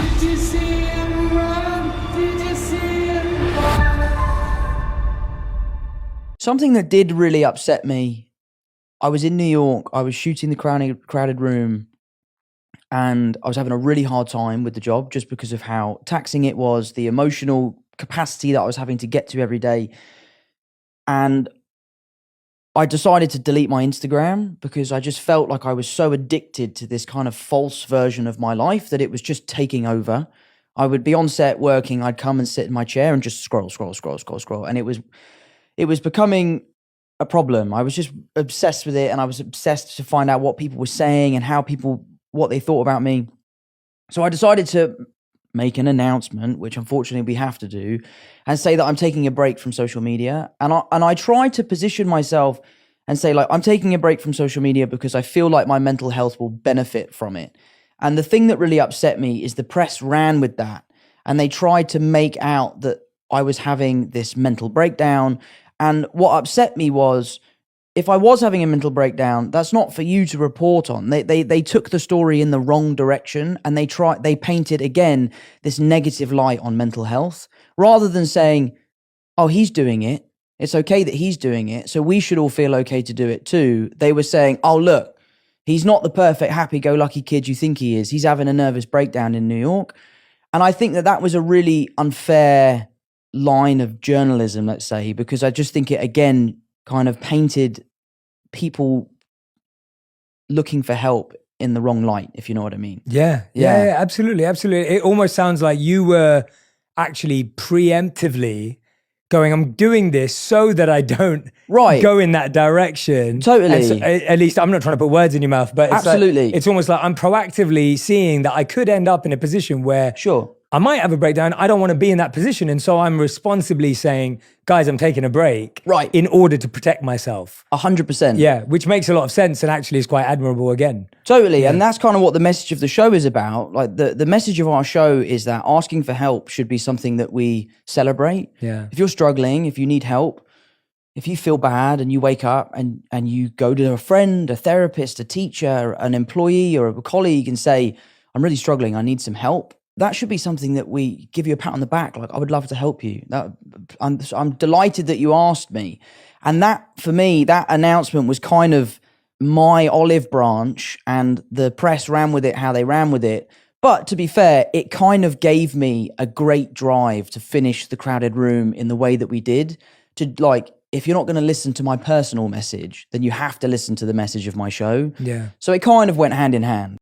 Did you see him run? Did you see him run? Something that did really upset me, I was in New York, I was shooting the crowded room, and I was having a really hard time with the job just because of how taxing it was, the emotional capacity that I was having to get to every day. And I decided to delete my Instagram because I just felt like I was so addicted to this kind of false version of my life that it was just taking over. I would be on set working, I'd come and sit in my chair and just scroll. And it was becoming a problem. I was just obsessed with it, and I was obsessed to find out what people were saying and what they thought about me. So I decided to make an announcement, which unfortunately we have to do, and say that I'm taking a break from social media. And I tried to position myself and say, like, I'm taking a break from social media because I feel like my mental health will benefit from it. And the thing that really upset me is the press ran with that, and they tried to make out that I was having this mental breakdown. And what upset me was, if I was having a mental breakdown, that's not for you to report on. They took the story in the wrong direction, and they painted again this negative light on mental health, rather than saying, oh, he's doing it. It's okay that he's doing it, so we should all feel okay to do it too. They were saying, oh, look, he's not the perfect happy-go-lucky kid you think he is. He's having a nervous breakdown in New York. And I think that was a really unfair line of journalism, let's say, because I just think it again kind of painted people looking for help in the wrong light, if you know what I mean. Yeah, absolutely. It almost sounds like you were actually preemptively going, I'm doing this so that I don't go in that direction. Totally. So, at least I'm not trying to put words in your mouth, but absolutely. It's almost like I'm proactively seeing that I could end up in a position where I might have a breakdown. I don't want to be in that position. And so I'm responsibly saying, guys, I'm taking a break in order to protect myself. 100%. Yeah, which makes a lot of sense and actually is quite admirable again. Totally. Yeah. And that's kind of what the message of the show is about. Like the message of our show is that asking for help should be something that we celebrate. Yeah. If you're struggling, if you need help, if you feel bad and you wake up and you go to a friend, a therapist, a teacher, an employee or a colleague and say, I'm really struggling, I need some help. That should be something that we give you a pat on the back. Like, I would love to help you. I'm delighted that you asked me. And that, for me, that announcement was kind of my olive branch, and the press ran with it how they ran with it. But to be fair, it kind of gave me a great drive to finish the crowded room in the way that we did. To, like, if you're not going to listen to my personal message, then you have to listen to the message of my show. Yeah. So it kind of went hand in hand.